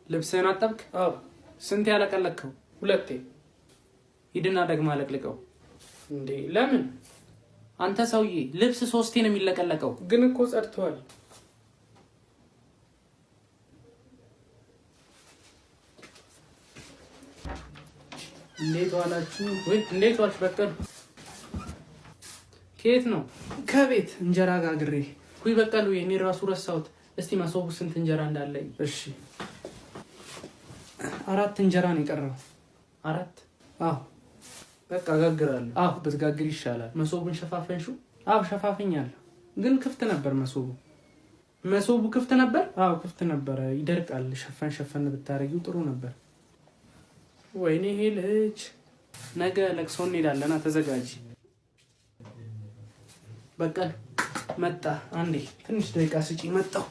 ልብስህን አጠብክ? አዎ። ስንት ያለቀለከው? 2 ሂድና ደግማ አለቅልቀው። እንዴ ለምን? አንተ ሰውዬ ልብስ 3 ነው የሚለቀለቀው። ግን እኮ ጸድቷል። እንዴት ዋላችሁ? ወይ እንዴት ዋልሽ? በቀሉ ከየት ነው? ከቤት እንጀራ ጋግሬ። ኩይ በቀሉ የኔ ራሱ ረሳሁት። እስቲ መሶቡ ስንት እንጀራ እንዳለኝ? እሺ 4 እንጀራ ነው የቀረው። 4? አዎ በቃ ጋግራለሁ። አዎ ብትጋግር ይሻላል። መሶቡን ሸፋፈንሽው? አዎ ሸፋፈኛለሁ። ግን ክፍት ነበር መሶቡ። መሶቡ ክፍት ነበር? አዎ ክፍት ነበር። ይደርቃል። ሸፈን ብታረጊው ጥሩ ነበር። ወይኔ ይሄ ልጅ። ነገ ለቅሶ እንሄዳለና ተዘጋጂ። በቀል መጣ። አንዴ ትንሽ ደቂቃ ስጪ። መጣሁ።